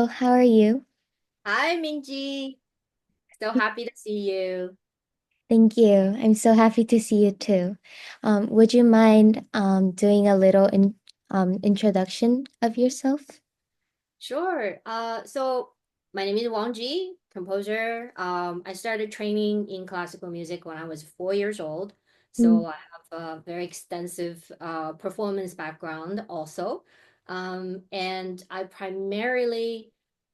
Hello, how are you? Hi, Minji. So happy to see you. Thank you. I'm so happy to see you too. Would you mind doing a little introduction of yourself? Sure. So my name is Wang Jie, composer. I started training in classical music when I was 4 years old. Mm. So I have a very extensive performance background also. And I primarily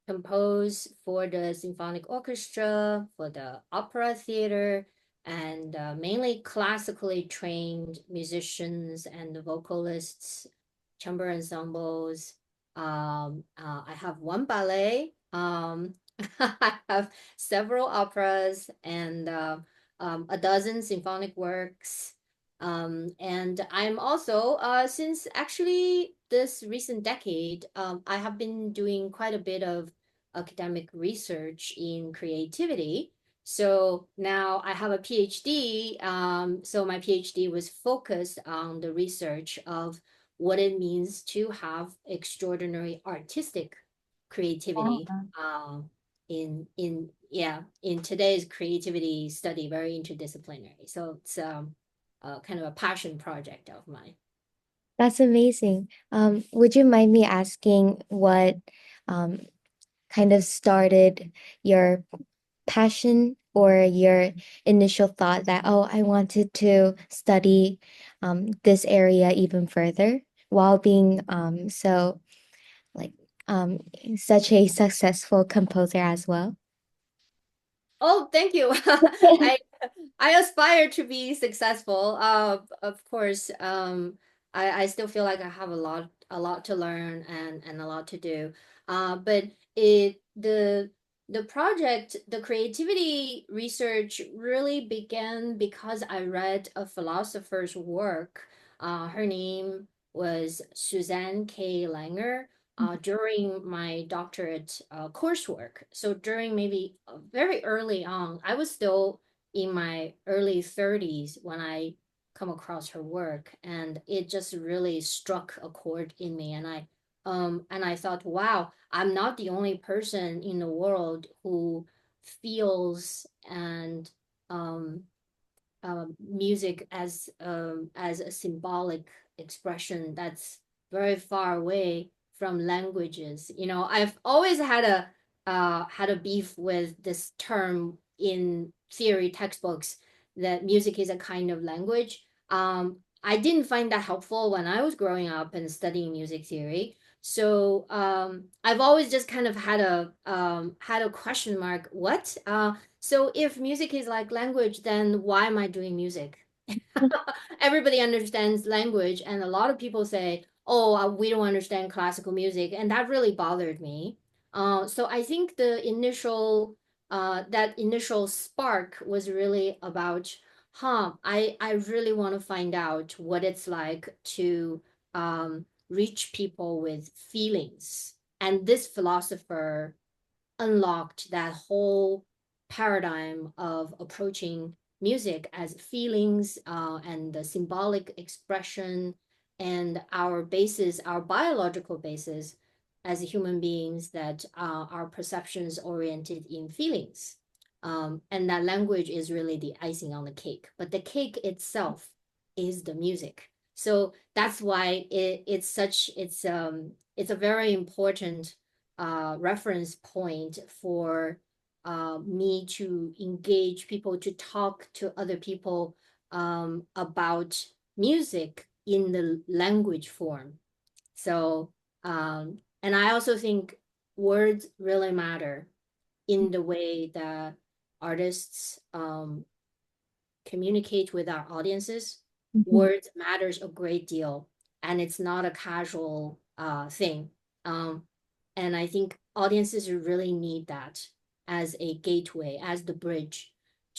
compose for the symphonic orchestra, for the opera theater, and mainly classically trained musicians and vocalists, chamber ensembles. I have one ballet. I have several operas and a dozen symphonic works. And I'm also, since actually this recent decade, I have been doing quite a bit of academic research in creativity. So now I have a PhD. So my PhD was focused on the research of what it means to have extraordinary artistic creativity in today's creativity study, very interdisciplinary. So it's kind of a passion project of mine. That's amazing. Would you mind me asking what um, kind of started your passion or your initial thought that, oh, I wanted to study this area even further while being like um, such a successful composer as well? Oh, thank you. I aspire to be successful. Of course, I still feel like I have a lot to learn and a lot to do. But the project, the creativity research really began because I read a philosopher's work. Her name was Suzanne K. Langer during my doctorate coursework. So during maybe very early on, I was still in my early 30s when I come across her work, and it just really struck a chord in me. And I thought, wow, I'm not the only person in the world who feels and um, music as a symbolic expression that's very far away from languages. I've always had a beef with this term in theory textbooks that music is a kind of language. I didn't find that helpful when I was growing up and studying music theory. So I've always just kind of had a question mark. What? So if music is like language, then why am I doing music? Everybody understands language, and a lot of people say, "Oh, we don't understand classical music," and that really bothered me. So I think that initial spark was really about, I really want to find out what it's like to reach people with feelings. And this philosopher unlocked that whole paradigm of approaching music as feelings and the symbolic expression and our basis, our biological basis as human beings that our perceptions oriented in feelings. And that language is really the icing on the cake, but the cake itself is the music. So that's why it's a very important reference point for me to engage people, to talk to other people about music in the language form. So, and I also think words really matter in the way that artists communicate with our audiences. Mhm. Words matters a great deal, and it's not a casual thing. Um, and I think audiences really need that as a gateway, as the bridge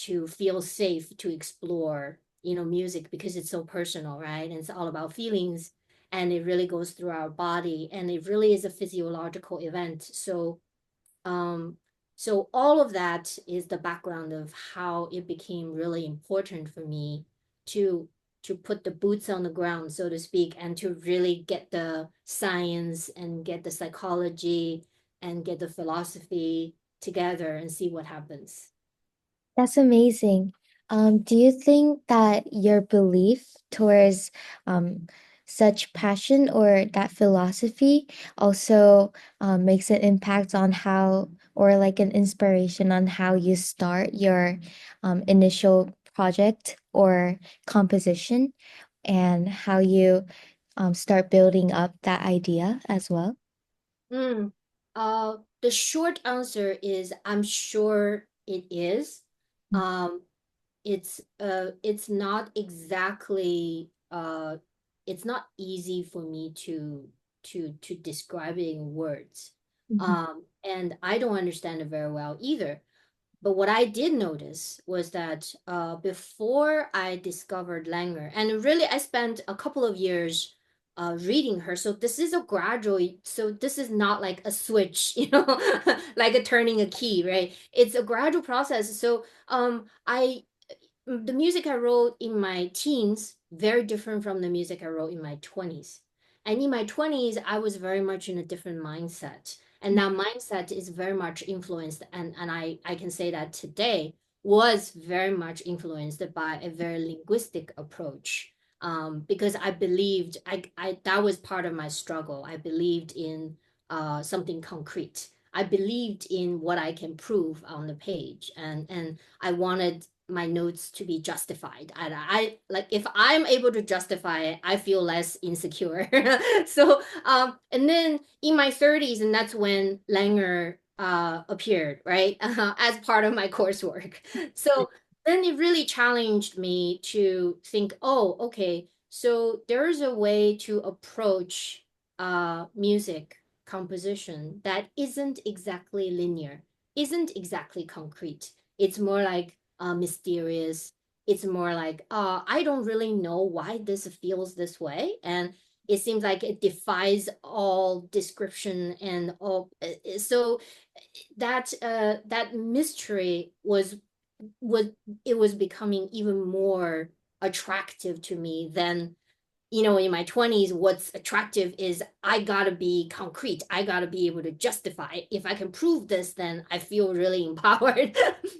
to feel safe to explore, music because it's so personal, right? And it's all about feelings, and it really goes through our body, and it really is a physiological event. Um, so all of that is the background of how it became really important for me to to put the boots on the ground, so to speak, and to really get the science and get the psychology and get the philosophy together and see what happens. That's amazing. Do you think that your belief towards um, such passion or that philosophy also makes an impact on how, or like an inspiration on how you start your initial project or composition and how you start building up that idea as well? Mm. The short answer is I'm sure it is. Um, it's not exactly it's not easy for me to describe it in words. Mhm. And I don't understand it very well either. But what I did notice was that before I discovered Langer, and really I spent a couple of years reading her. So this is a gradual, so this is not like a switch, like a turning a key, right? It's a gradual process. So the music I wrote in my teens, very different from the music I wrote in my 20s. And in my 20s, I was very much in a different mindset. And that mindset is very much influenced, and I can say that today was very much influenced by a very linguistic approach. Because I believed I that was part of my struggle. I believed in something concrete. I believed in what I can prove on the page, and I wanted my notes to be justified. I like if I'm able to justify it, I feel less insecure. So and then in my 30s, and that's when Langer appeared, right? As part of my coursework. So then it really challenged me to think, oh, okay, so there's a way to approach music composition that isn't exactly linear, isn't exactly concrete. It's more like mysterious. It's more like I don't really know why this feels this way, and it seems like it defies all description and all. So that mystery was it was becoming even more attractive to me than in my 20s. What's attractive is I gotta be concrete. I gotta be able to justify it. If I can prove this, then I feel really empowered.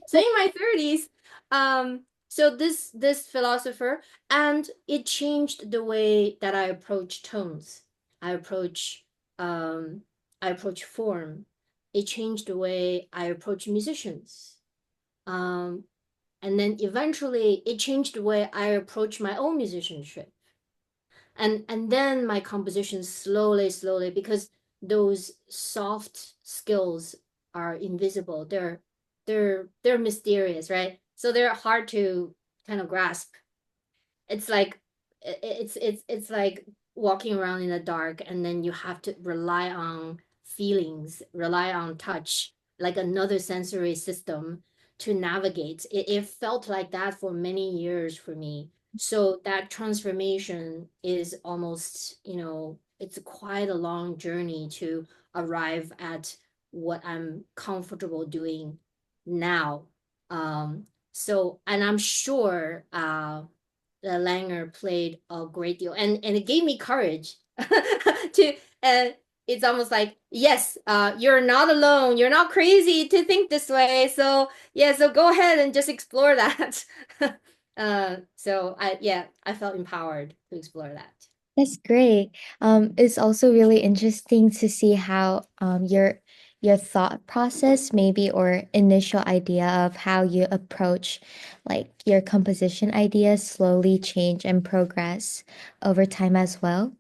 So in my 30s, so this philosopher, and it changed the way that I approach tones. I approach um I approach form. It changed the way I approach musicians. Um, and then eventually it changed the way I approach my own musicianship, and then my composition slowly, because those soft skills are invisible. They're mysterious, right? So they're hard to kind of grasp. It's like it's like walking around in the dark, and then you have to rely on feelings, rely on touch, like another sensory system to navigate. It felt like that for many years for me. So that transformation is almost, it's quite a long journey to arrive at what I'm comfortable doing now. So, and I'm sure Langer played a great deal, and it gave me courage to. It's almost like, yes, you're not alone. You're not crazy to think this way. So yeah, so go ahead and just explore that. So I felt empowered to explore that. That's great. It's also really interesting to see how your thought process maybe or initial idea of how you approach like your composition ideas slowly change and progress over time as well.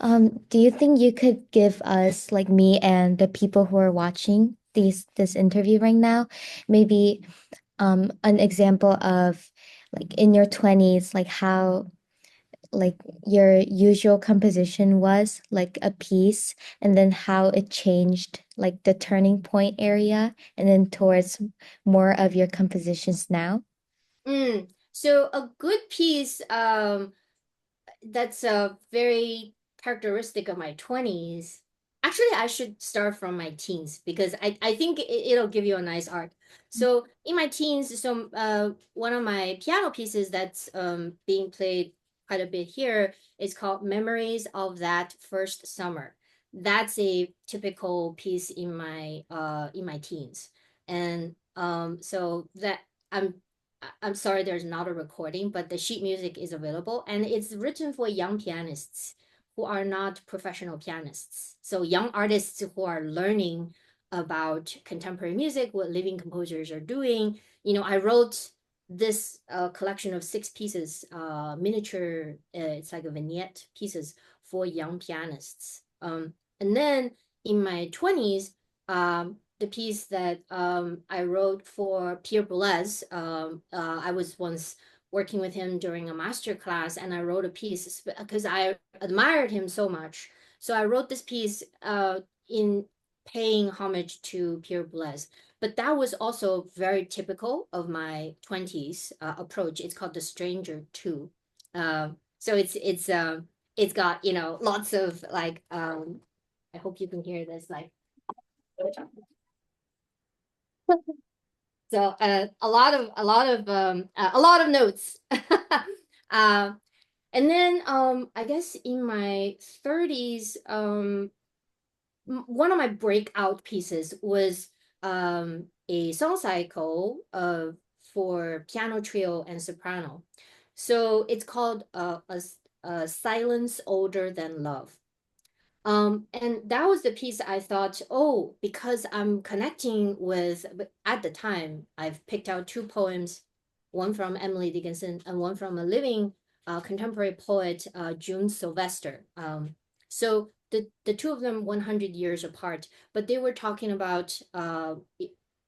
Do you think you could give us like me and the people who are watching this interview right now, maybe an example of like in your 20s, like how like your usual composition was like a piece and then how it changed like the turning point area and then towards more of your compositions now. So a good piece, that's a very characteristic of my 20s. Actually, I should start from my teens because I think it'll give you a nice arc. So in my teens, so one of my piano pieces that's being played quite a bit here is called Memories of That First Summer. that's a typical piece in my teens. And so that I'm I'm sorry there's not a recording, but the sheet music is available and it's written for young pianists who are not professional pianists. So young artists who are learning about contemporary music, what living composers are doing. You know, I wrote this collection of 6 pieces, miniature, it's like a vignette pieces for young pianists. And then in my 20s, the piece that I wrote for Pierre Boulez, I was once working with him during a master class, and I wrote a piece because I admired him so much. So I wrote this piece in paying homage to Pierre Boulez. But that was also very typical of my 20s approach. It's called The Stranger Too. So it's got, you know, lots of like I hope you can hear this like so a lot of notes. um and then I guess in my 30s one of my breakout pieces was a song cycle for piano trio and soprano. So it's called a Silence Older Than Love. And that was the piece I thought, oh, because I'm connecting with, but at the time, I've picked out 2 poems, one from Emily Dickinson and one from a living contemporary poet, June Sylvester. So the two of them 100 years apart, but they were talking about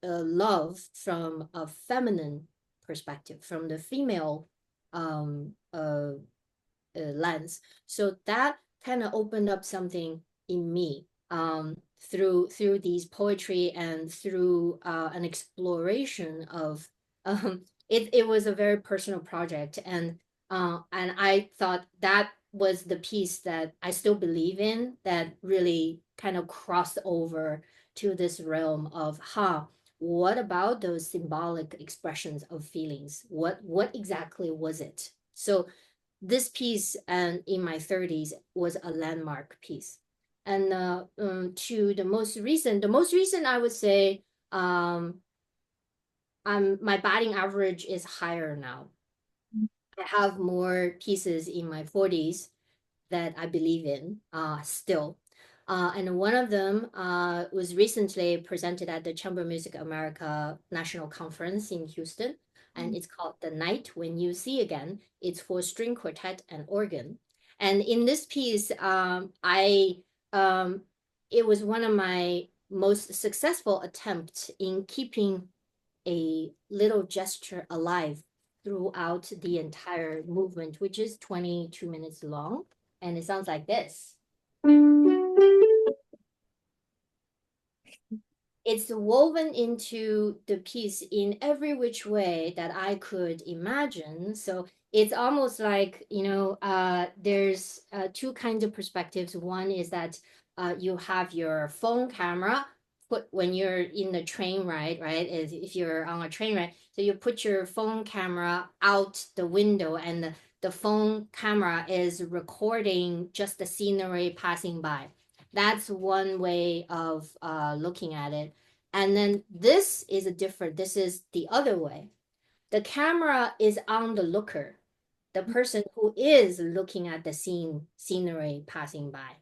love from a feminine perspective, from the female lens. So that kind of opened up something in me through these poetry and through an exploration of it was a very personal project and I thought that was the piece that I still believe in that really kind of crossed over to this realm of what about those symbolic expressions of feelings, what exactly was it. So this piece and in my 30s was a landmark piece. And to the most recent I would say my batting average is higher now. I have more pieces in my 40s that I believe in still. And one of them was recently presented at the Chamber Music America National Conference in Houston, and it's called The Night When You See Again. It's for string quartet and organ. And in this piece, um, it was one of my most successful attempts in keeping a little gesture alive throughout the entire movement, which is 22 minutes long. And it sounds like this. It's woven into the piece in every which way that I could imagine. So it's almost like, you know, there's 2 kinds of perspectives. One is that you have your phone camera put when you're in the train ride, right? If you're on a train ride, so you put your phone camera out the window and the phone camera is recording just the scenery passing by. That's one way of looking at it. And then this is the other way. The camera is on the looker, the person who is looking at the scenery passing by.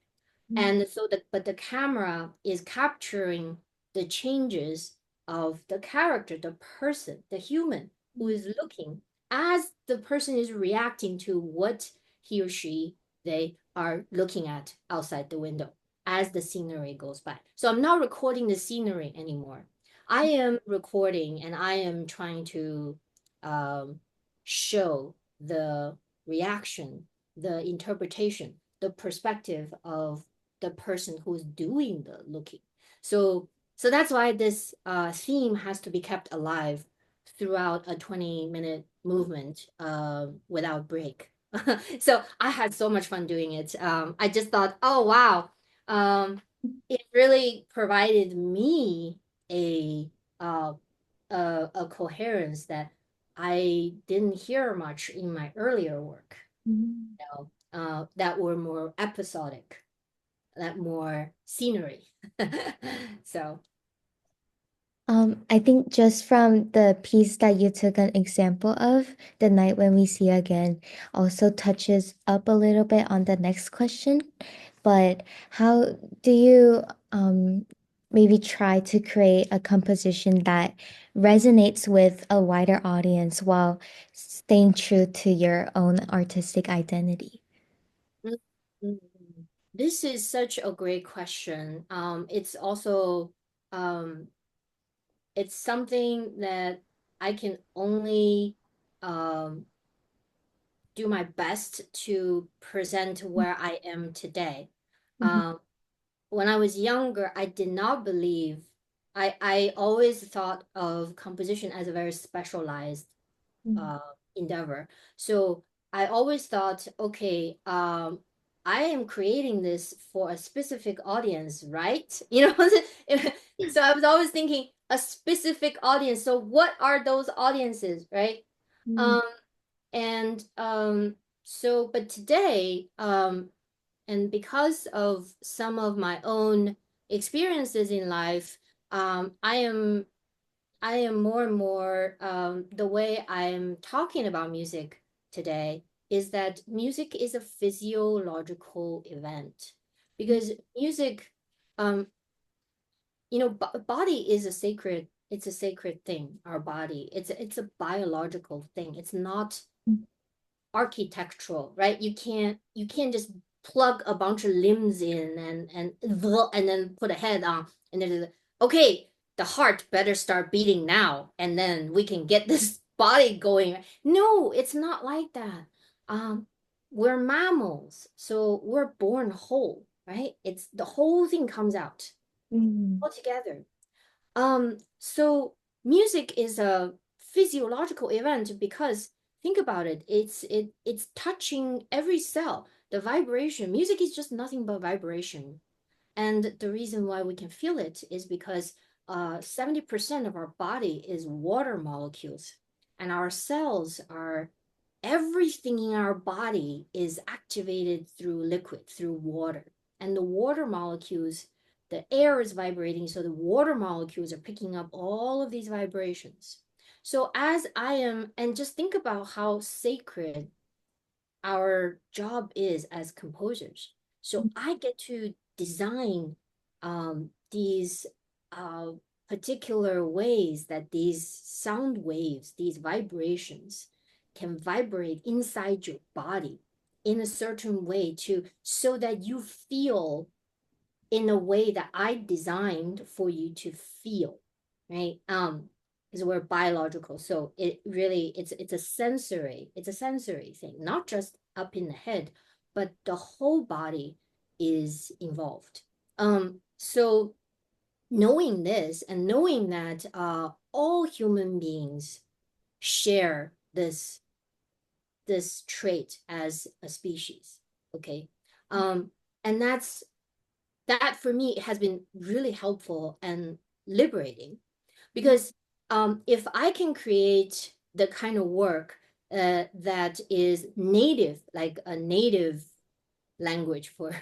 And so but the camera is capturing the changes of the character, the person, the human who is looking as the person is reacting to what he or she they are looking at outside the window as the scenery goes by. So I'm not recording the scenery anymore. I am recording and I am trying to um, show the reaction, the interpretation, the perspective of the person who's doing the looking. So that's why this theme has to be kept alive throughout a 20-minute movement without break. So I had so much fun doing it. I just thought, oh wow, it really provided me a uh, a coherence that I didn't hear much in my earlier work, you know, that were more episodic. that more scenery. So I think just from the piece that you took an example of, The Night When We See Again, also touches up a little bit on the next question. But how do you maybe try to create a composition that resonates with a wider audience while staying true to your own artistic identity? mm, mm, this is such a great question. It's also um, it's something that I can only um, do my best to present where I am today. Mhm, Um, when I was younger, I did not believe, I always thought of composition as a very specialized mhm, uh, endeavor. So I always thought, okay, I am creating this for a specific audience, right? You know, so I was always thinking a specific audience. So what are those audiences, right? mhm, Um, and so, but today, and because of some of my own experiences in life, I am more and more the way I'm talking about music today is that music is a physiological event because music, um, body is a sacred. It's a sacred thing. Our body. It's a biological thing. It's not architectural, right? You can't just plug a bunch of limbs in and then put a head on and then okay, the heart better start beating now and then we can get this body going. No, it's not like that. Um, we're mammals, so we're born whole, right? It's the whole thing comes out mhm, all together. So music is a physiological event because think about it, it's touching every cell. The vibration, music is just nothing but vibration. And the reason why we can feel it is because 70% of our body is water molecules, and our cells are everything in our body is activated through liquid, through water. And the water molecules, the air is vibrating, so the water molecules are picking up all of these vibrations. So as I am, and just think about how sacred our job is as composers. So I get to design these uh, particular ways that these sound waves, these vibrations can vibrate inside your body in a certain way to so that you feel in a way that I designed for you to feel, right? Because we're biological, so it really it's a sensory thing, not just up in the head, but the whole body is involved. So knowing this and knowing that all human beings share this trait as a species, okay, and that for me has been really helpful and liberating because if I can create the kind of work that is native, like a native language for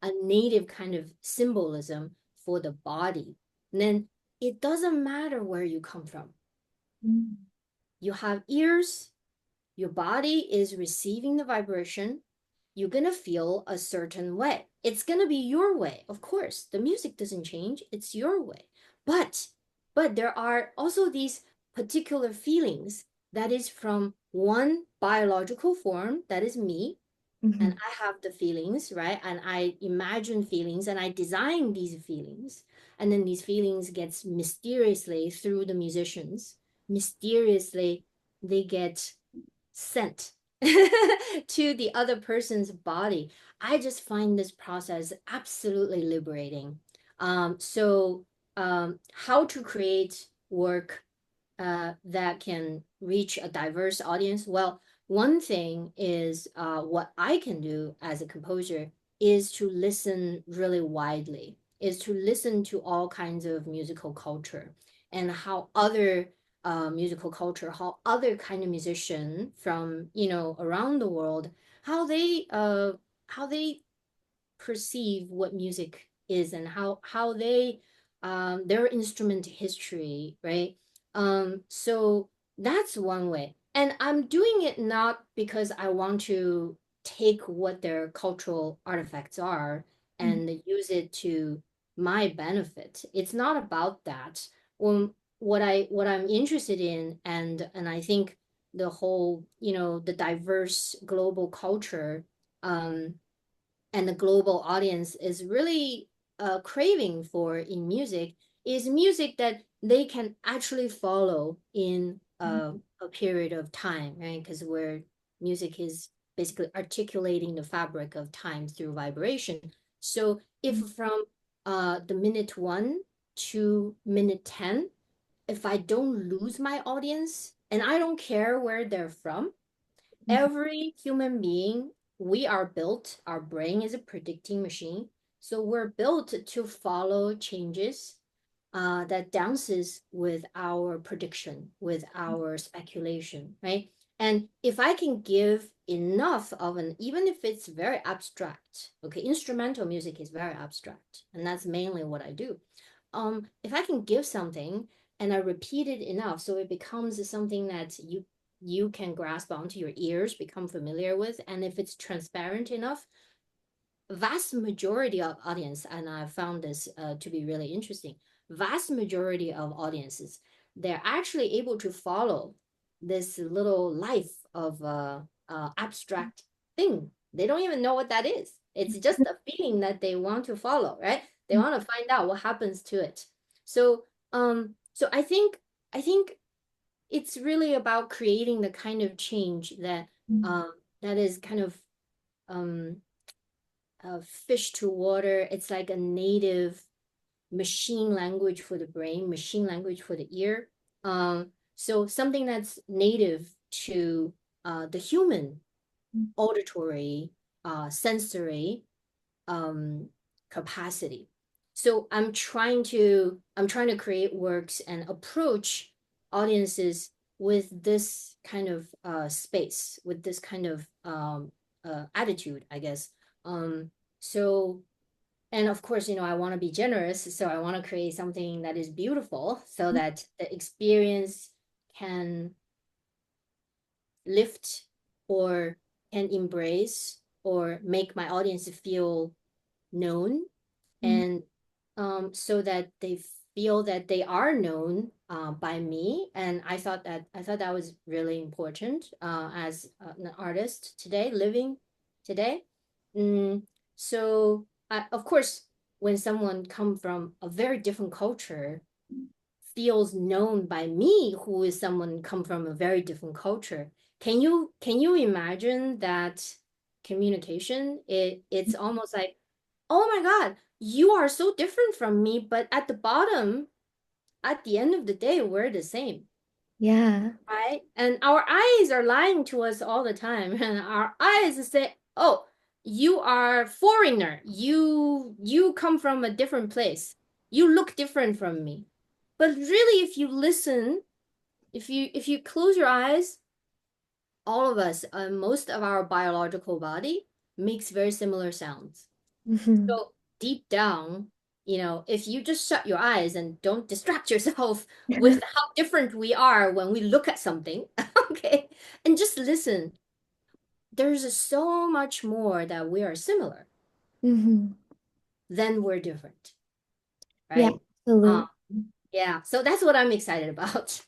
a native kind of symbolism for the body, then it doesn't matter where you come from. mhm, You have ears, your body is receiving the vibration, you're going to feel a certain way. It's going to be your way. Of course, the music doesn't change, it's your way. But but there are also these particular feelings that is from one biological form, that is me, and mhm, I have the feelings, right? And I imagine feelings and I design these feelings. And then these feelings gets mysteriously through the musicians, mysteriously they get sent to the other person's body. I just find this process absolutely liberating. How to create work that can reach a diverse audience? Well, one thing is what I can do as a composer is to listen really widely, is to listen to all kinds of musical culture and how other musical culture, how other kind of musician from around the world, how they perceive what music is and how they their instrument history, right? So that's one way. And I'm doing it not because I want to take what their cultural artifacts are and use it to my benefit. It's not about that. What I'm interested in, and I think the whole, the diverse global culture, um, and the global audience is really craving for in music is music that they can actually follow in a period of time, right? Because where music is basically articulating the fabric of time through vibration. So if from the minute 1 to minute 10, if I don't lose my audience and I don't care where they're from, every human being, we are built, our brain is a predicting machine. So we're built to follow changes that dances with our prediction, with our speculation, right? And if I can give enough of an, even if it's very abstract, okay, instrumental music is very abstract, and that's mainly what I do. If I can give something and I repeat it enough, so it becomes something that you can grasp onto your ears, become familiar with, and if it's transparent enough, vast majority of audience, and I found this to be really interesting, vast majority of audiences, they're actually able to follow this little life of abstract thing. They don't even know what that is. It's just a feeling that they want to follow, right? They want to find out what happens to it. So so I think it's really about creating the kind of change that that is kind of um fish to water. It's like a native machine language for the brain, machine language for the ear. So something that's native to the human auditory, sensory um, capacity. So I'm trying to create works and approach audiences with this kind of space, with this kind of attitude, I guess. Um, so and of course, I want to be generous, so I want to create something that is beautiful so that the experience can lift or can embrace or make my audience feel known, and so that they feel that they are known by me. And I thought that was really important as an artist today, living today. Mm, so of course, when someone come from a very different culture feels known by me, who is someone come from a very different culture, can you imagine that communication? It's almost like, oh my God, you are so different from me, but at the bottom, at the end of the day, we're the same, Yeah. right? And our eyes are lying to us all the time. And our eyes say, oh, you are foreigner. You come from a different place. You look different from me. But really, if you listen, if you close your eyes, all of us, most of our biological body makes very similar sounds. Mhm. So deep down, if you just shut your eyes and don't distract yourself with how different we are when we look at something, okay, and just listen, there's so much more that we are similar Mhm. than we're different, Yeah, right? Uh, absolutely. yeah, so that's what I'm excited about.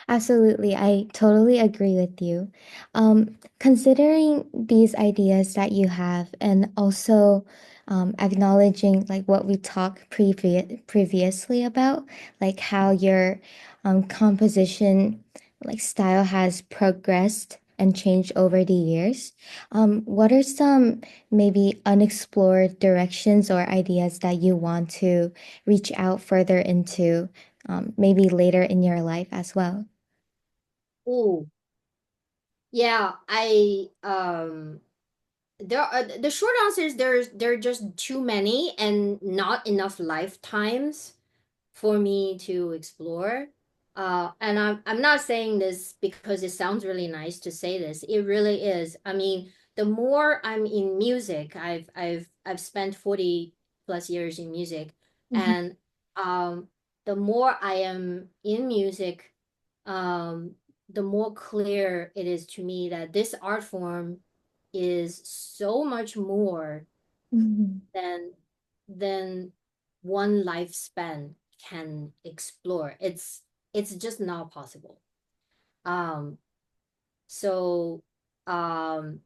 Absolutely. I totally agree with you. Considering these ideas that you have and also acknowledging like what we talked previously about, like how your composition like style has progressed and changed over the years. What are some maybe unexplored directions or ideas that you want to reach out further into? Maybe later in your life as well. Ooh, yeah, I there are the short answer is there are just too many and not enough lifetimes for me to explore. And I'm not saying this because it sounds really nice to say this. It really is. I mean, the more I'm in music, I've spent 40 plus years in music, Mhm. and um, the more I am in music, um, the more clear it is to me that this art form is so much more Mhm. than than one lifespan can explore. It's just not possible. Um, so um,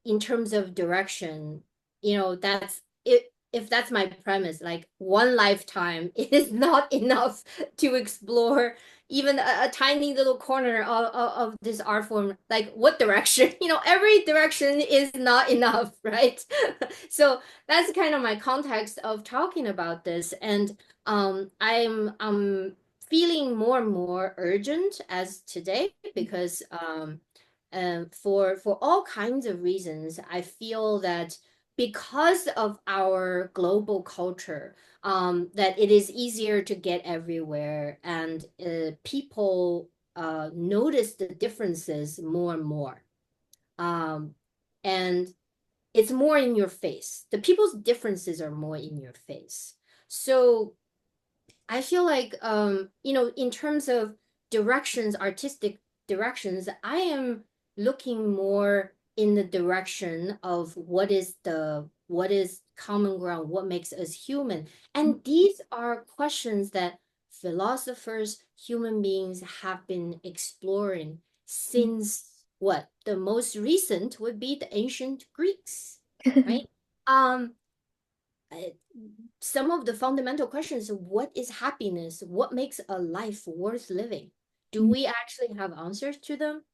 in terms of direction, that's it. If that's my premise, like one lifetime is not enough to explore even a tiny little corner of this art form. Like what direction? Every direction is not enough, right? So that's kind of my context of talking about this. And I'm feeling more and more urgent as today because for all kinds of reasons, I feel that because of our global culture, that it is easier to get everywhere, and people notice the differences more and more. Um, and it's more in your face. The people's differences are more in your face. So I feel like in terms of directions, artistic directions, I am looking more in the direction of what is common ground, what makes us human. And these are questions that philosophers, human beings have been exploring since what? The most recent would be the ancient Greeks, right? Um, uh, some of the fundamental questions: what is happiness? What makes a life worth living? Do we actually have answers to them?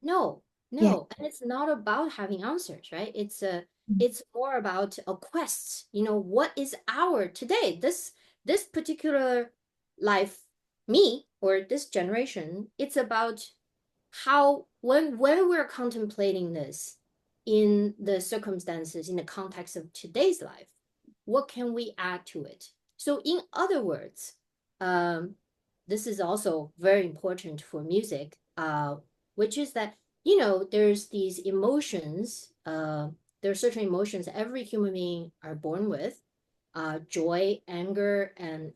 No, Yeah. no. And it's not about having answers, right? It's more about a quest. What is our today? This particular life, me or this generation, it's about how when we're contemplating this in the circumstances, in the context of today's life, what can we add to it? So in other words, um, this is also very important for music, which is that there's these emotions, there are certain emotions every human being are born with, joy, anger, and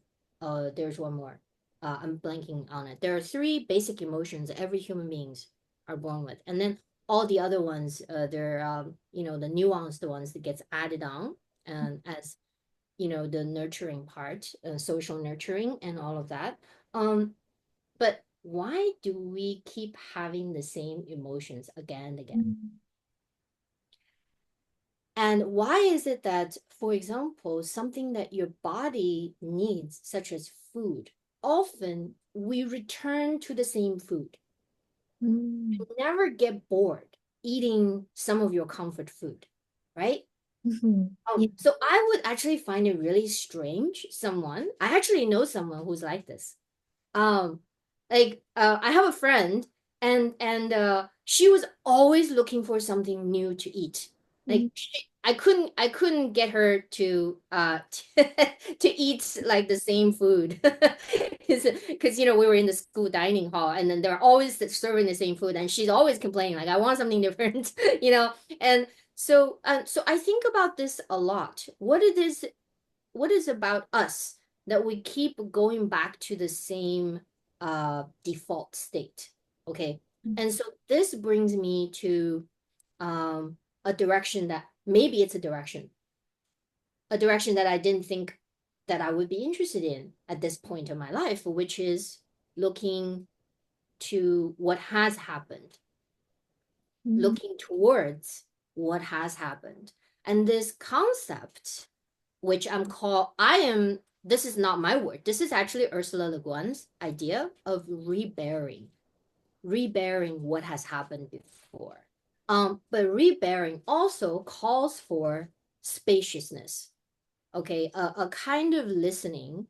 there's one more, I'm blanking on it. There are three basic emotions every human beings are born with, and then all the other ones, they're the nuanced ones that gets added on, and as the nurturing part, social nurturing, and all of that. But why do we keep having the same emotions again and again? And why is it that, for example, something that your body needs, such as food, often we return to the same food? Mm. Never get bored eating some of your comfort food, right? Mhm. Yeah. So I would actually find it really strange. I actually know someone who's like this. Um, I have a friend, and she was always looking for something new to eat. Mm. I couldn't get her to to eat like the same food because we were in the school dining hall, and then they're always serving the same food, and she's always complaining like I want something different, and so I think about this a lot. What is about us that we keep going back to the same default state? Okay. And so this brings me to a direction that maybe it's a direction that I didn't think that I would be interested in at this point in my life, which is looking to what has happened, Mm. looking towards what has happened. And this concept, which this is not my word. This is actually Ursula Le Guin's idea of rebearing what has happened before. But rebearing also calls for spaciousness. Okay, a kind of listening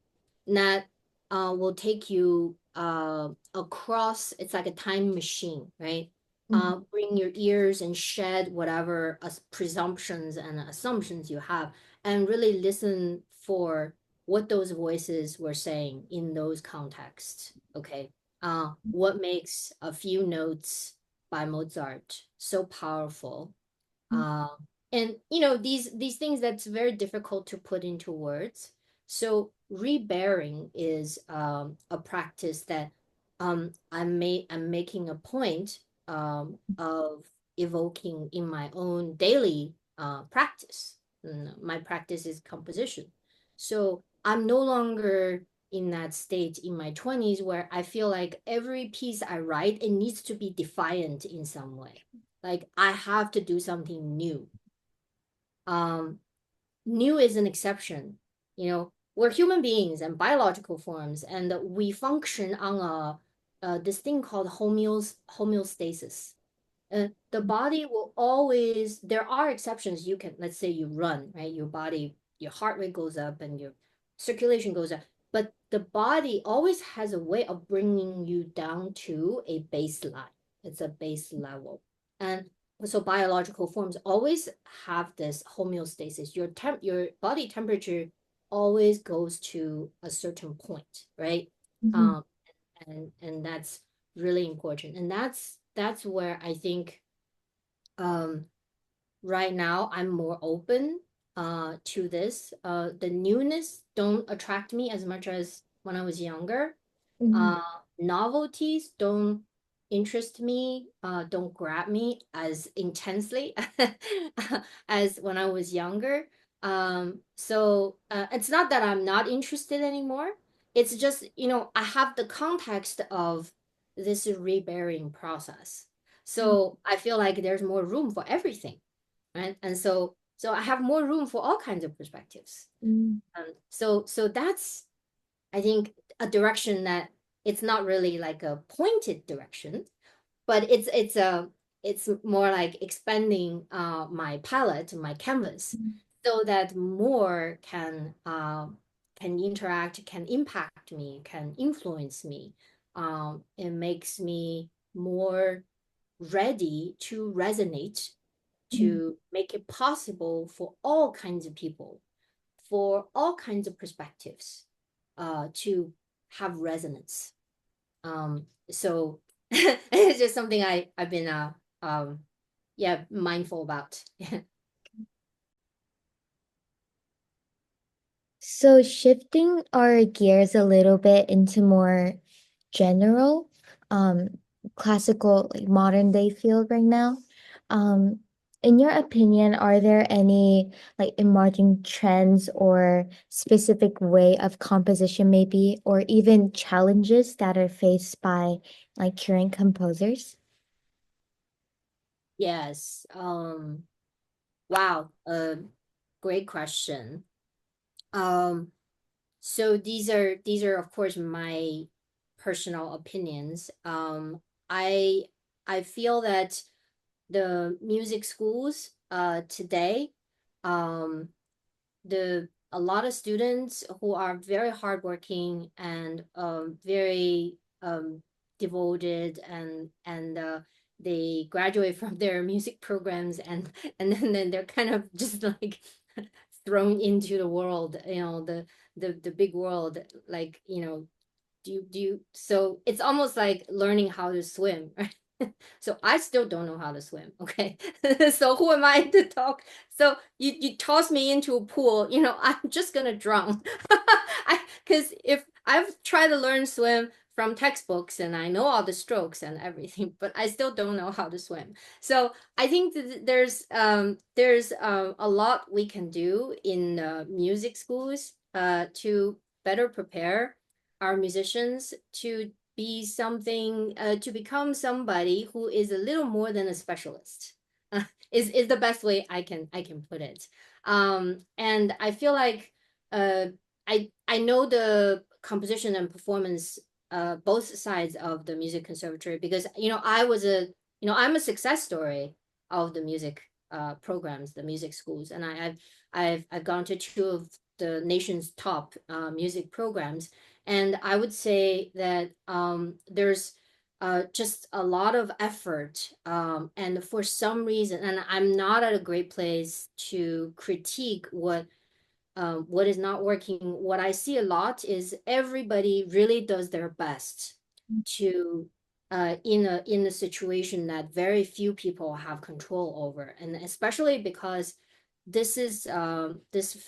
that will take you across. It's like a time machine, right? Mhm. Bring your ears and shed whatever presumptions and assumptions you have, and really listen for what those voices were saying in those contexts. Okay, what makes a few notes by Mozart, so powerful. Uh, and you know, these things that's very difficult to put into words. So rebearing is a practice that I'm making a point of evoking in my own daily practice. My practice is composition. So I'm no longer in that state in my 20s where I feel like every piece I write, it needs to be defiant in some way. Like I have to do something new. Um, New is an exception. You know, we're human beings and biological forms, and we function on this thing called homeostasis. The body will always, there are exceptions. You can, let's say you run, right? Your body, your heart rate goes up and your circulation goes up. But the body always has a way of bringing you down to a baseline. It's a base level. And so biological forms always have this homeostasis. Your body temperature always goes to a certain point, right? Mhm. Um, and that's really important. And that's where I think um right now I'm more open to this. The newness don't attract me as much as when I was younger. Mhm. uh Novelties don't interest me, don't grab me as intensely as when I was younger. So it's not that I'm not interested anymore. It's just, you know, I have the context of this rebearing process, so I feel like there's more room for everything, right? And so I have more room for all kinds of perspectives. Mhm. So that's, I think, a direction that it's not really like a pointed direction, but it's more like expanding my palette, my canvas, so that more can interact, can impact me, can influence me. It makes me more ready to resonate, Mhm. to make it possible for all kinds of people, for all kinds of perspectives, to have resonance. So it's just something I've been um, yeah, mindful about. So shifting our gears a little bit into more general, um, classical, like modern day field right now. Um, in your opinion, are there any like emerging trends or specific way of composition maybe, or even challenges that are faced by like current composers? Yes. Wow. Great question. Um, so these are of course my personal opinions. I I feel that the music schools today, um, the a lot of students who are very hardworking and very devoted, and they graduate from their music programs, and then they're kind of just like thrown into the world, you know, the big world, like, you know, do you so it's almost like learning how to swim, right? So I still don't know how to swim, okay? So who am I to talk? So you toss me into a pool, you know, I'm just gonna drown. I Because if I've tried to learn swim from textbooks and I know all the strokes and everything, but I still don't know how to swim. So I think that there's a lot we can do in music schools to better prepare our musicians to be something, to become somebody who is a little more than a specialist. Is the best way I can put it. And I feel like uh, I know the composition and performance, both sides of the music conservatory, because you know I'm a success story of the music programs, the music schools, and I've gone to two of the nation's top music programs, and I would say that there's just a lot of effort. And for some reason, and I'm not at a great place to critique what is not working. What I see a lot is everybody really does their best to in a situation that very few people have control over, and especially because this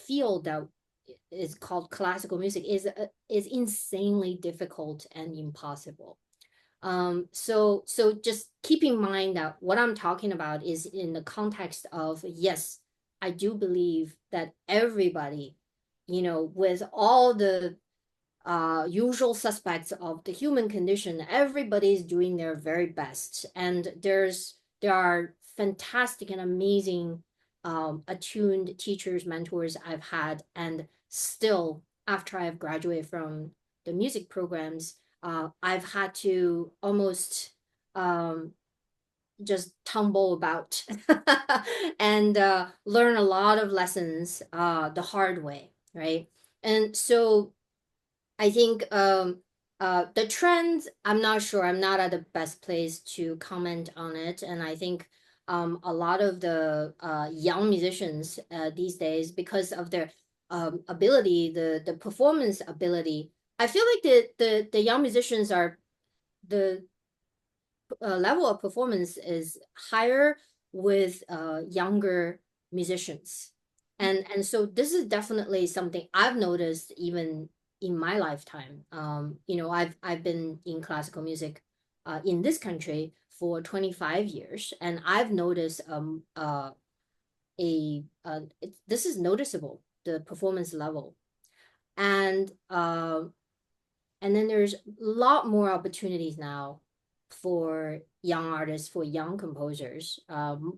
field that is called classical music is insanely difficult and impossible. So just keep in mind that what I'm talking about is in the context of, yes, I do believe that everybody, with all the usual suspects of the human condition, everybody's doing their very best. And there are fantastic and amazing attuned teachers, mentors I've had, and still after I've graduated from the music programs, I've had to almost just tumble about and learn a lot of lessons the hard way, right? And so I think the trends, I'm not sure. I'm not at the best place to comment on it. And I think a lot of the young musicians these days, because of their ability, the performance ability, I feel like the young musicians are the level of performance is higher with younger musicians. And so this is definitely something I've noticed even in my lifetime. I've been in classical music in this country for 25 years, and I've noticed this is noticeable, the performance level. And and then there's a lot more opportunities now for young artists, for young composers,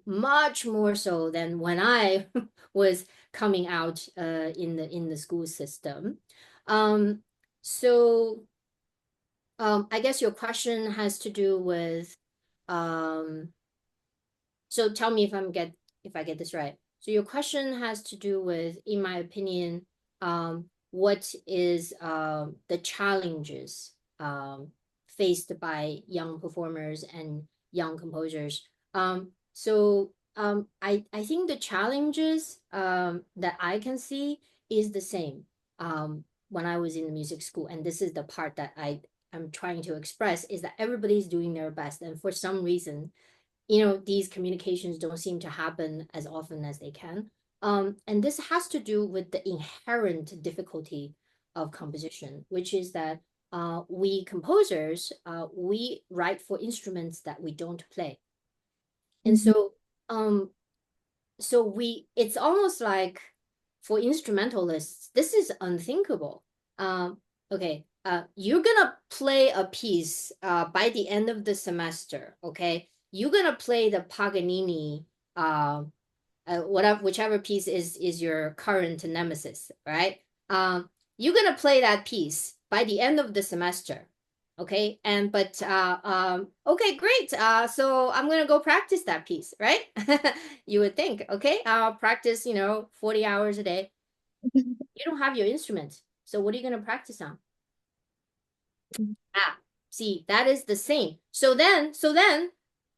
much more so than when I was coming out in the school system. Um, so I guess your question has to do with um, so tell me if I get this right. So your question has to do with, in my opinion, what is the challenges faced by young performers and young composers. I think the challenges that I can see is the same when I was in the music school, and this is the part that I'm trying to express, is that everybody's doing their best, and for some reason these communications don't seem to happen as often as they can. And this has to do with the inherent difficulty of composition, which is that we composers, we write for instruments that we don't play. And Mhm. um, it's almost like for instrumentalists, this is unthinkable. Okay, you're gonna play a piece by the end of the semester, okay? You're gonna play the Paganini, whichever piece is your current nemesis, right? You're gonna play that piece by the end of the semester, okay? Okay, great. So I'm gonna go practice that piece, right? You would think, okay, I'll practice, 40 hours a day. You don't have your instrument, so what are you gonna practice on? Ah, see, that is the same. So then,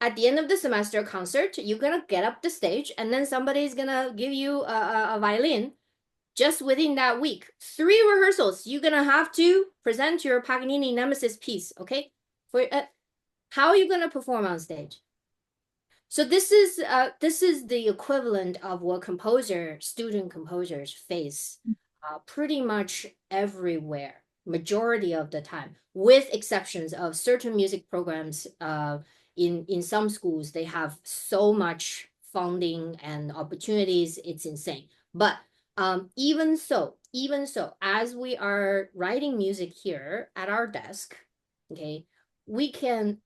at the end of the semester concert, you're gonna get up the stage, and then somebody's gonna give you a violin just within that week. 3 rehearsals. You're gonna have to present your Paganini Nemesis piece, okay? For how are you gonna perform on stage? So this is the equivalent of what student composers face pretty much everywhere, majority of the time, with exceptions of certain music programs. In some schools, they have so much funding and opportunities, it's insane. But even so, as we are writing music here at our desk, okay, we can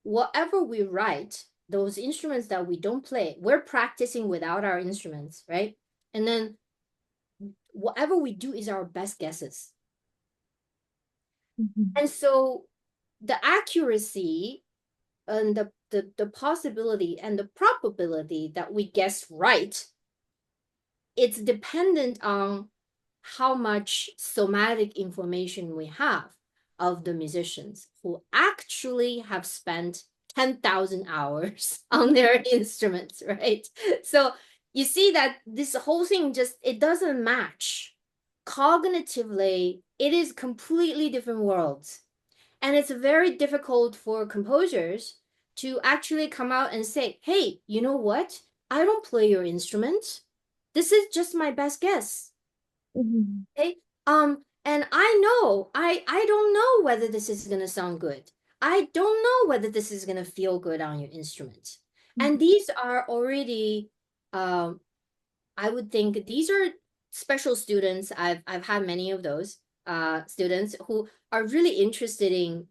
whatever we write, those instruments that we don't play, we're practicing without our instruments, right? And then whatever we do is our best guesses. Mhm. And so the accuracy and the possibility and the probability that we guess right, it's dependent on how much somatic information we have of the musicians who actually have spent 10,000 hours on their instruments, right? So you see that this whole thing just, it doesn't match. Cognitively, it is completely different worlds. And it's very difficult for composers to actually come out and say, hey, you know what? I don't play your instrument. This is just my best guess. Mhm. Okay. And I don't know whether this is gonna sound good. I don't know whether this is gonna feel good on your instrument. And Mhm. these are already um I would think these are special students. I've had many of those students who are really interested in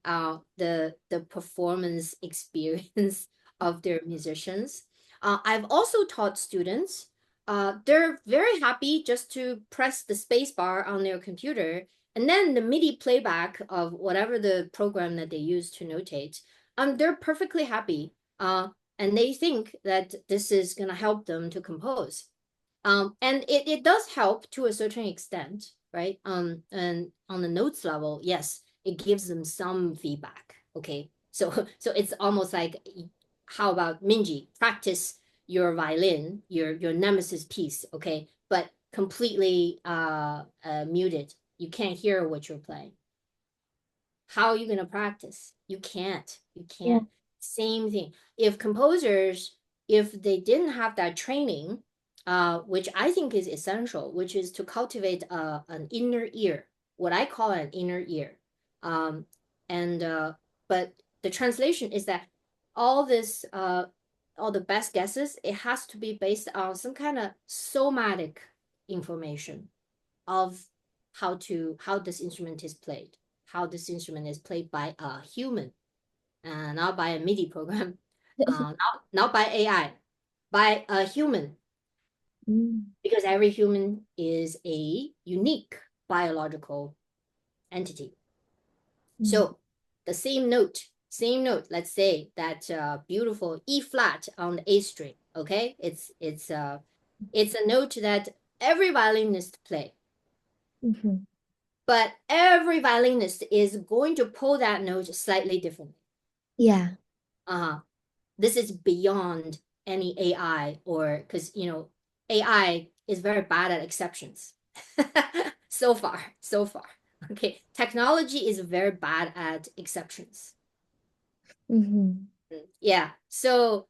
the performance experience of their musicians. I've also taught students. They're very happy just to press the space bar on their computer and then the MIDI playback of whatever the program that they use to notate. They're perfectly happy. And they think that this is gonna help them to compose. And it does help to a certain extent, right? And on the notes level, yes, it gives them some feedback. Okay. So so it's almost like how about Minji, practice your violin, your nemesis piece, okay, but completely muted. You can't hear what you're playing. How are you going to practice? You can't. You Yeah. can't. Same thing. If composers, if they didn't have that training, which I think is essential, which is to cultivate an inner ear, what I call an inner ear. Um, and but the translation is that all this, all the best guesses, it has to be based on some kind of somatic information of how this instrument is played, how this instrument is played by a human, not by a MIDI program, not by AI, by a human, Mm. because every human is a unique biological entity. Mm. So the same note. Let's say that beautiful E flat on the A string. Okay, it's a note that every violinist play. Mhm. But every violinist is going to pull that note slightly differently. Yeah. Uh, this is beyond any AI or because AI is very bad at exceptions. So far, so far. Okay, technology is very bad at exceptions. Mhm. Yeah. So,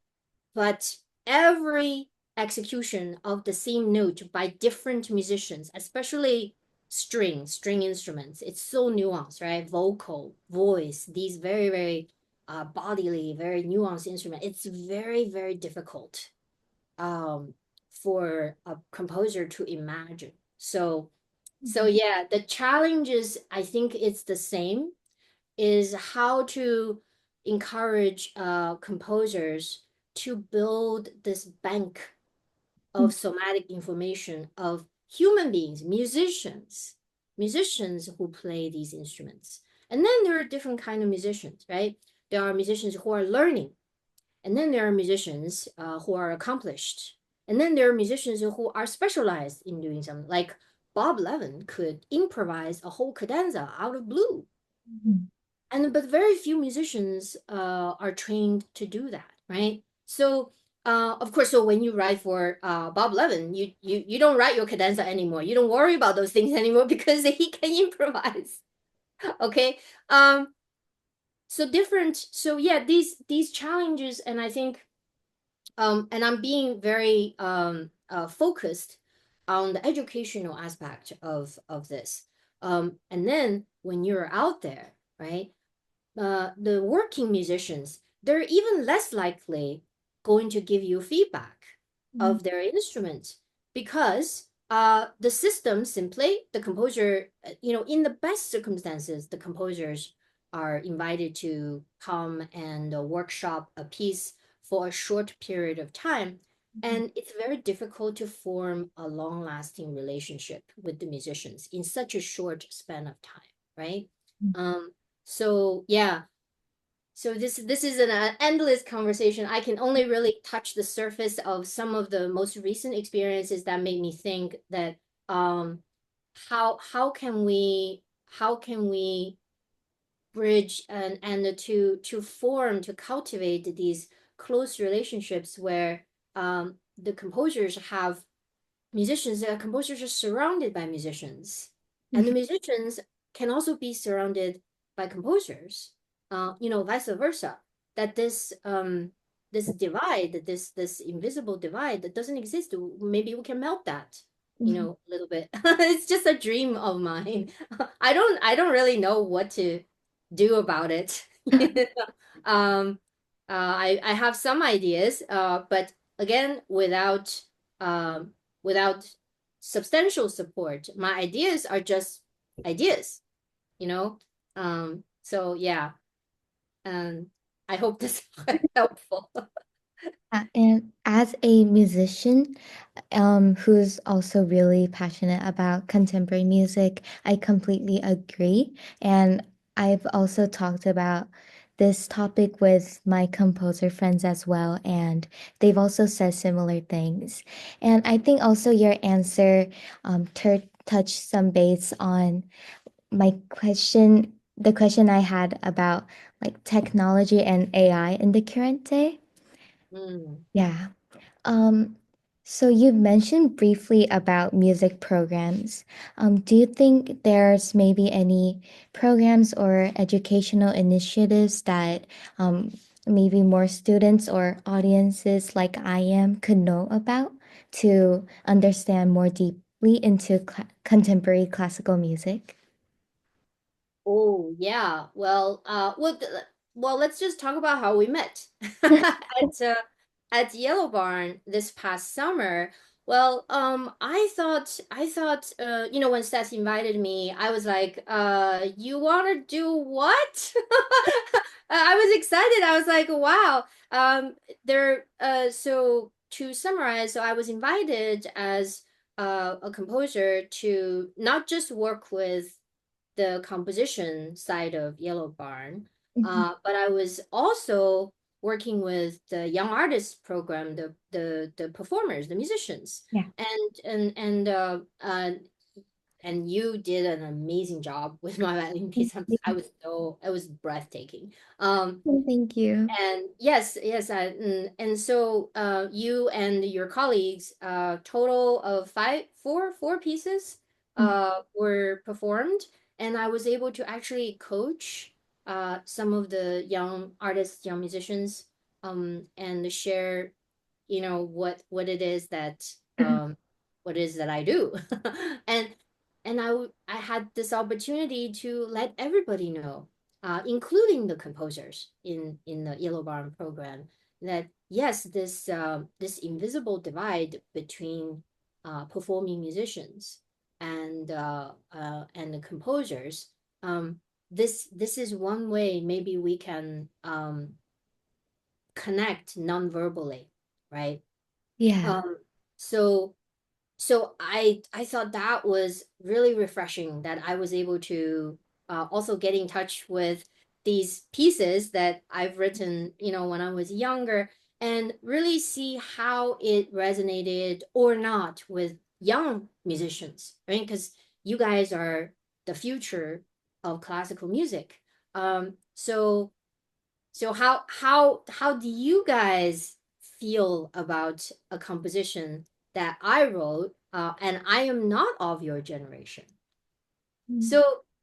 but every execution of the same note by different musicians, especially string instruments, it's so nuanced, right? Vocal, voice, these very, very bodily, very nuanced instrument. It's very, very difficult um, for a composer to imagine. So Mhm. yeah, the challenges, I think it's the same is how to encourage composers to build this bank Mhm. of somatic information of human beings, musicians who play these instruments. And then there are different kind of musicians, right? There are musicians who are learning, and then there are musicians who are accomplished, and then there are musicians who are specialized in doing something. Like Bob Levin could improvise a whole cadenza out of blue, Mhm. and but very few musicians are trained to do that, right? So of course, so when you write for Bob Levin, you don't write your cadenza anymore. You don't worry about those things anymore because he can improvise. Okay. So different. So yeah, these challenges, and I think and I'm being very focused on the educational aspect of this. And then when you're out there, right? The working musicians, they're even less likely going to give you feedback Mhm. of their instruments because the system simply, the composer, in the best circumstances, the composers are invited to come and workshop a piece for a short period of time. Mhm. And it's very difficult to form a long lasting relationship with the musicians in such a short span of time, right? Um, so yeah, so this is an endless conversation. I can only really touch the surface of some of the most recent experiences that made me think that um how can we bridge and to form to cultivate these close relationships where the composers have musicians, composers are surrounded by musicians, and the Mhm. musicians can also be surrounded. by composers, vice versa, that this divide, this invisible divide that doesn't exist. Maybe we can melt that, Mhm. a little bit. It's just a dream of mine. I don't really know what to do about it. Um, I have some ideas, but again, um, without substantial support, my ideas are just ideas, you know. So yeah, um, I hope this is helpful. And as a musician, who's also really passionate about contemporary music, I completely agree. And I've also talked about this topic with my composer friends as well, and they've also said similar things. And I think also your answer touched some base on my question, the question I had about like technology and AI in the current day. Mm. Yeah. Um, so you mentioned briefly about music programs. Do you think there's maybe any programs or educational initiatives that maybe more students or audiences like I am could know about to understand more deeply into contemporary classical music? Oh yeah. Well, let's just talk about how we met at Yellow Barn this past summer. Well, I thought, when Seth invited me, I was like, you want to do what? I was excited. I was like, wow. So to summarize, so I was invited as a composer to not just work with the composition side of Yellow Barn. Mhm. But I was also working with the young artist program, the performers, the musicians, Yeah. and you did an amazing job with my violin piece. It was breathtaking. Um, Thank you. and yes, yes, and so you and your colleagues, total of four pieces, were performed, and I was able to actually coach some of the young artists, young musicians, and share, what it is that I do, and I had this opportunity to let everybody know, including the composers in the Yellow Barn program, that yes, this invisible divide between performing musicians and the composers, this is one way maybe we can connect non-verbally, right? Yeah. Um, so so I thought that was really refreshing, that I was able to also get in touch with these pieces that I've written, when I was younger, and really see how it resonated or not with young musicians, right? Because you guys are the future of classical music. So how do you guys feel about a composition that I wrote, and I am not of your generation? Mm.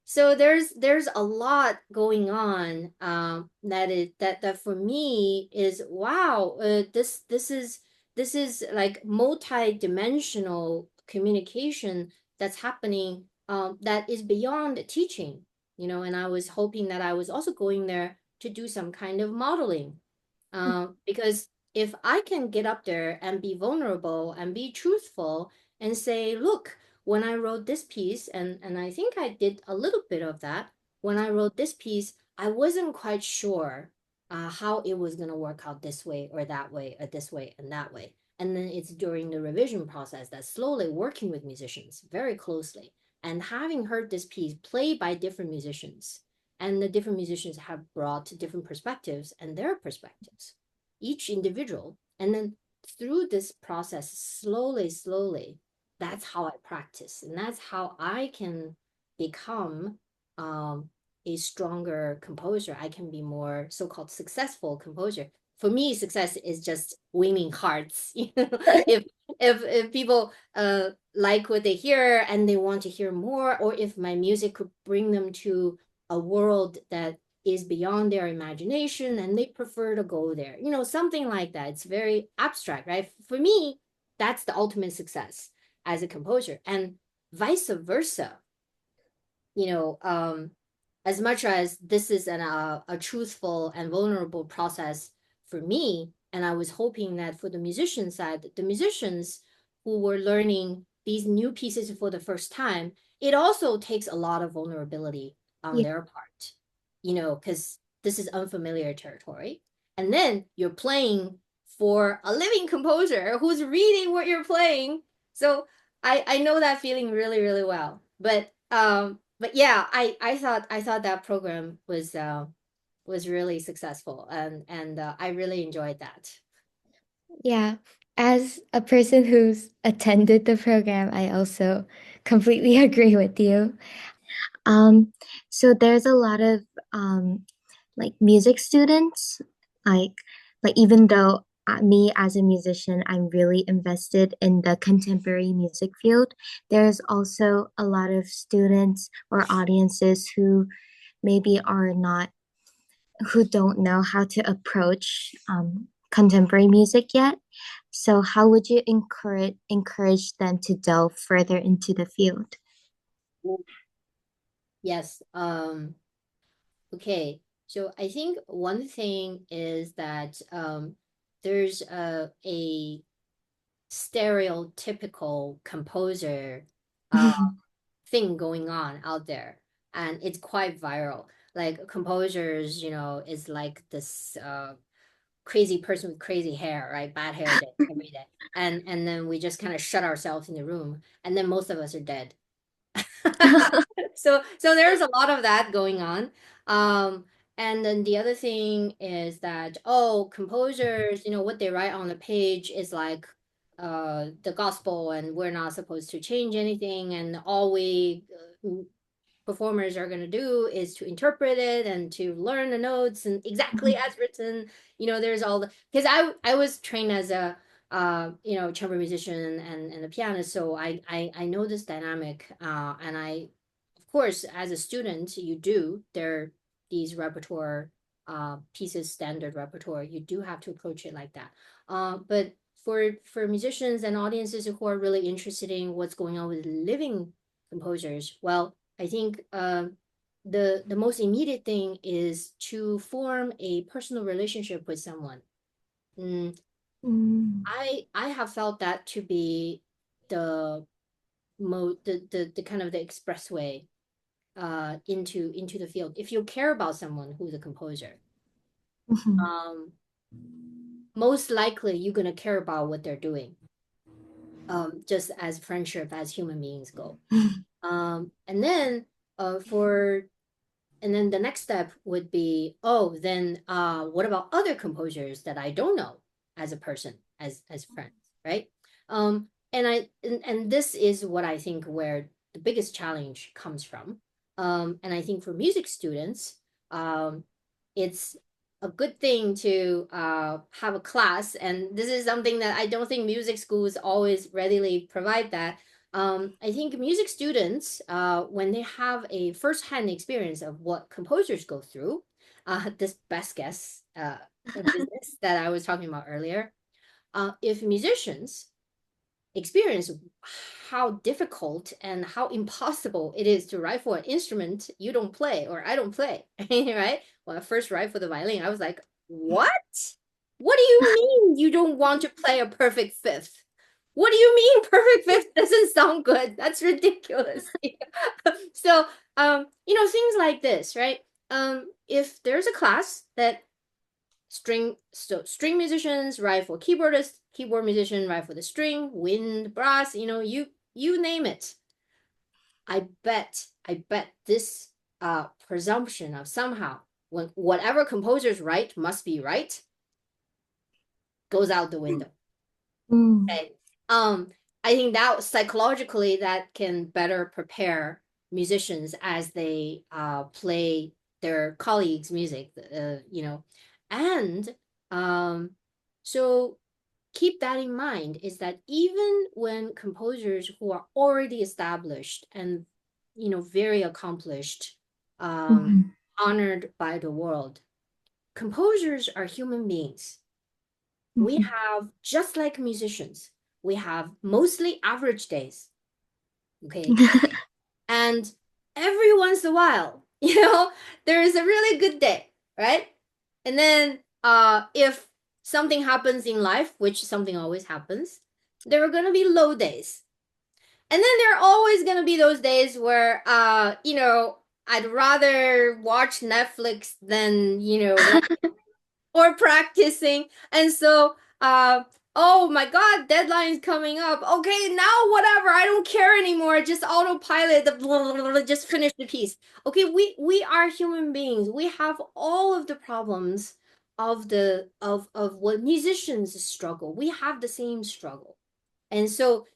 So there's a lot going on, that for me is wow. This is like multi-dimensional communication that's happening, that is beyond teaching, and I was hoping that I was also going there to do some kind of modeling, because if I can get up there and be vulnerable and be truthful and say, look, when I wrote this piece, and I think I did a little bit of that, when I wrote this piece, I wasn't quite sure how it was going to work out this way or that way or this way and that way. And then it's during the revision process that slowly working with musicians very closely and having heard this piece played by different musicians, and the different musicians have brought different perspectives and their perspectives, each individual. And then through this process, slowly, that's how I practice. And that's how I can become a stronger composer. I can be more so-called successful composer. For me, success is just winning hearts. If people like what they hear and they want to hear more, or if my music could bring them to a world that is beyond their imagination and they prefer to go there. Something like that. It's very abstract, right? For me, that's the ultimate success as a composer, and vice versa. you know, um, as much as this is a truthful and vulnerable process for me, and I was hoping that for the musician side, the musicians who were learning these new pieces for the first time, it also takes a lot of vulnerability on Yeah. their part, because this is unfamiliar territory. And then you're playing for a living composer who's reading what you're playing. So I know that feeling really, really well. But yeah, I thought that program was really successful, and I really enjoyed that. Yeah. As a person who's attended the program, I also completely agree with you. Um, so there's a lot of like music students, like even though me as a musician, I'm really invested in the contemporary music field, there's also a lot of students or audiences who maybe are not who don't know how to approach contemporary music yet. So how would you encourage them to delve further into the field? Yes. Okay. So I think one thing is that there's a stereotypical composer uh, thing going on out there, and it's quite viral. Like composers, is like this crazy person with crazy hair, right? Bad hair day every day. And then we just kind of shut ourselves in the room, and then most of us are dead. So there's a lot of that going on. Um, and then the other thing is that, oh, composers, what they write on the page is like the gospel, and we're not supposed to change anything, and all we performers are going to do is to interpret it and to learn the notes and exactly as written. There's all the, because I was trained as a chamber musician and a pianist, so I know this dynamic, and I, of course, as a student, you do there these repertoire pieces, standard repertoire, you do have to approach it like that. But for musicians and audiences who are really interested in what's going on with living composers, well, I think the most immediate thing is to form a personal relationship with someone. Mm, Mm, I have felt that to be the the kind of the expressway into the field. If you care about someone who's a composer, mhm, um, most likely you're gonna care about what they're doing. Just as friendship as human beings go. And then for and then the next step would be, oh, then what about other composers that I don't know as a person, as friends, right? And this is what I think where the biggest challenge comes from. And I think for music students, it's a good thing to have a class, and this is something that I don't think music schools always readily provide that. I think music students, when they have a first-hand experience of what composers go through, this best guess business that I was talking about earlier, if musicians experience how difficult and how impossible it is to write for an instrument you don't play or I don't play, right? When I first write for the violin, I was like, what? What do you mean you don't want to play a perfect fifth? What do you mean perfect fifth doesn't sound good? That's ridiculous. So, things like this, right? If there's a class that string musicians write for keyboardists, keyboard musician write for the string, wind, brass, you name it. I bet this presumption of somehow when whatever composers write must be right goes out the window. mm, Okay. I think that psychologically that can better prepare musicians as they play their colleagues' music, and um, so keep that in mind is that even when composers who are already established and very accomplished Mhm. honored by the world. Composers are human beings. We Mhm. have, just like musicians, we have mostly average days. Okay. And every once in a while, there is a really good day, right? And then if something happens in life, which something always happens, there are going to be low days. And then there are always going to be those days where I'd rather watch Netflix than, or practicing. And so, oh my God, deadline is coming up. Okay, now whatever, I don't care anymore. Just autopilot, just finish the piece. Okay, we are human beings. We have all of the problems of what musicians struggle. We have the same struggle. And so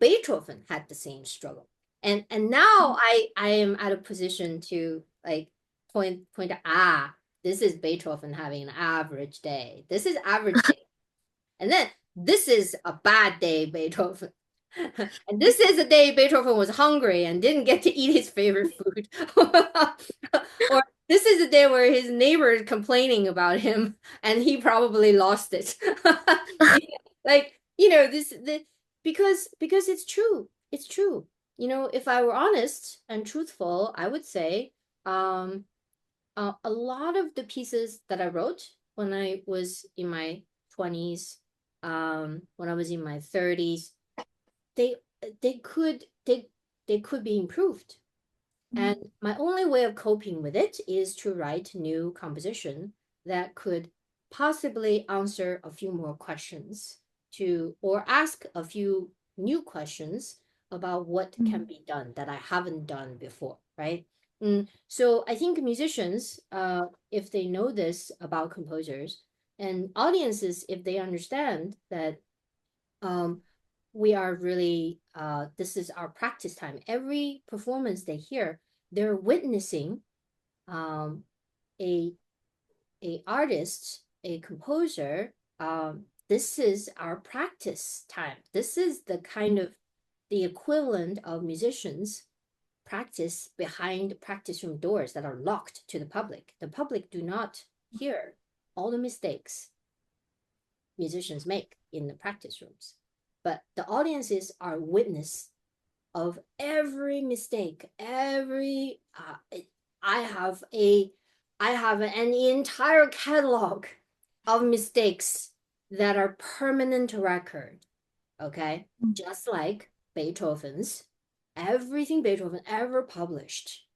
Beethoven had the same struggle. And now I am at a position to like point out, this is Beethoven having an average day. This is average day. And then this is a bad day, Beethoven. And this is a day Beethoven was hungry and didn't get to eat his favorite food. Or this is a day where his neighbor is complaining about him and he probably lost it. Like, because it's true. It's true. If I were honest and truthful, I would say um a lot of the pieces that I wrote when I was in my 20s, when I was in my 30s, they they could they they could be improved. And my only way of coping with it is to write new composition that could possibly answer a few more questions or ask a few new questions about what can be done that I haven't done before, right? So I think musicians, if they know this about composers, and audiences, if they understand that um, we are really this is our practice time. Every performance they hear, they're witnessing um, a artist, a composer. This is our practice time. This is the kind of the equivalent of musicians practice behind practice room doors that are locked to the public. The public do not hear all the mistakes musicians make in the practice rooms. But the audiences are witness of every mistake, every I have a I have an entire catalog of mistakes that are permanent record. Okay, just like Beethoven's, everything Beethoven ever published,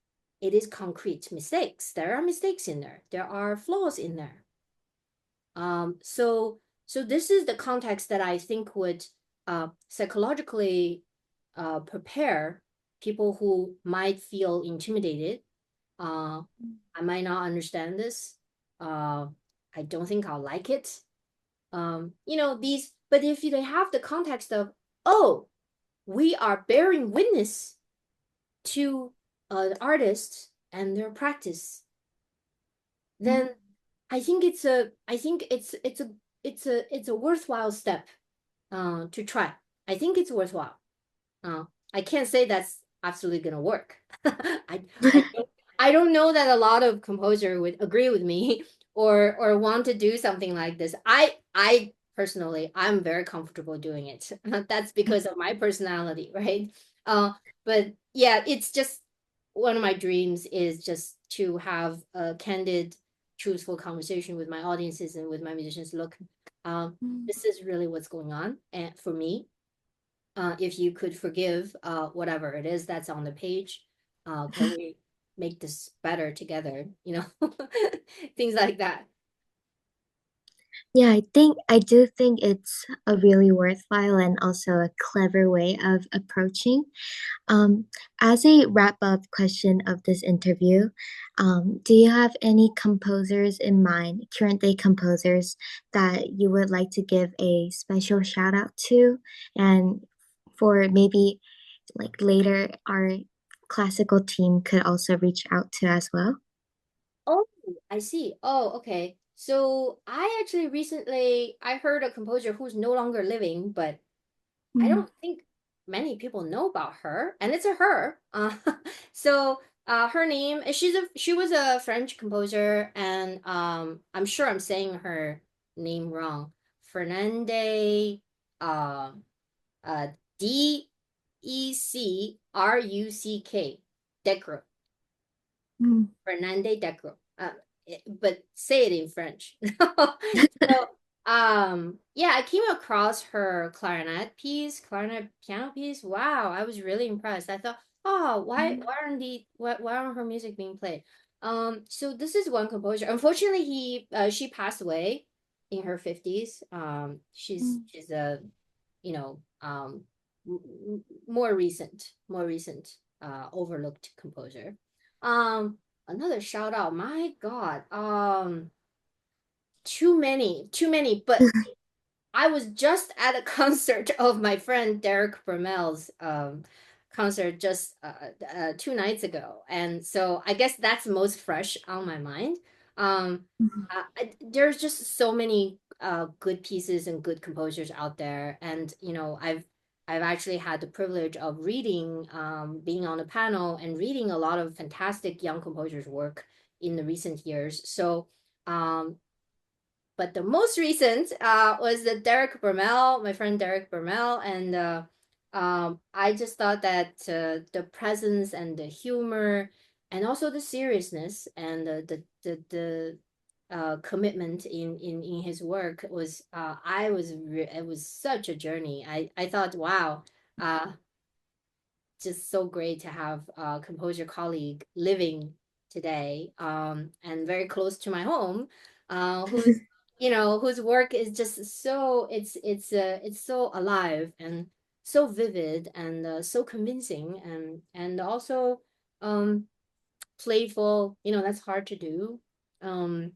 it is concrete mistakes. There are mistakes in there. There are flaws in there. So this is the context that I think would psychologically prepare people who might feel intimidated. Uh, I might not understand this. Uh, I don't think I'll like it. But if they have the context of, oh, we are bearing witness to artists and their practice, then I think it's a worthwhile step to try. I think it's worthwhile. I can't say that's absolutely gonna work. I don't know that a lot of composer would agree with me or want to do something like this. I personally I'm very comfortable doing it. That's because of my personality, right? Uh, but yeah, it's just one of my dreams is just to have a candid, truthful conversation with my audiences and with my musicians. Look, this is really what's going on, and for me, if you could forgive whatever it is that's on the page, can we make this better together? Things like that. Yeah, I do think it's a really worthwhile and also a clever way of approaching. Um, as a wrap-up question of this interview, do you have any composers in mind, current day composers, that you would like to give a special shout out to? And for maybe like later, our classical team could also reach out to as well. Oh, I see. Oh, okay. So I actually recently I heard a composer who's no longer living, but I Mm. don't think many people know about her, and it's a her. So Her name, she was a French composer, and I'm sure I'm saying her name wrong. Fernande, uh, uh, Decruck. Decro. Mm. Fernande Decro. But say it in French. So, yeah, I came across her clarinet piano piece. Wow, I was really impressed. I thought, oh, why aren't her music being played? So this is one composer. Unfortunately, she passed away in her 50s. Mm. She's a, you know, more recent, overlooked composer. Um, Another shout out. My God. Too many. But I was just at a concert of my friend Derek Bermel's concert just 2 nights ago, and so I guess that's most fresh on my mind. Um, Mhm. there's just so many good pieces and good composers out there, and I've actually had the privilege of reading, being on a panel and reading a lot of fantastic young composers' work in the recent years. So but the most recent was the Derek Bermel, my friend Derek Bermel, and I just thought that the presence and the humor, and also the seriousness and the commitment in his work was it was such a journey. I thought, wow, uh, just so great to have a composer colleague living today, and very close to my home, who's whose work is just so it's so alive and so vivid and so convincing and also um playful. That's hard to do, um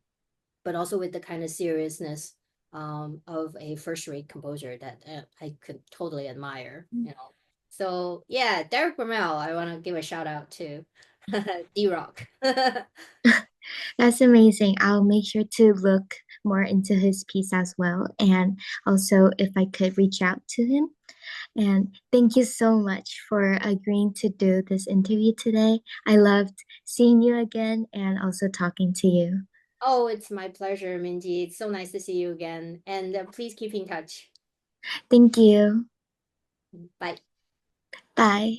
but also with the kind of seriousness of a first-rate composer that I could totally admire. So yeah, Derek Bramell, I want to give a shout out to D-Rock. That's amazing. I'll make sure to look more into his piece as well. And also, if I could reach out to him. And thank you so much for agreeing to do this interview today. I loved seeing you again and also talking to you. Oh, it's my pleasure, Minji. It's so nice to see you again. And please keep in touch. Thank you. Bye. Bye.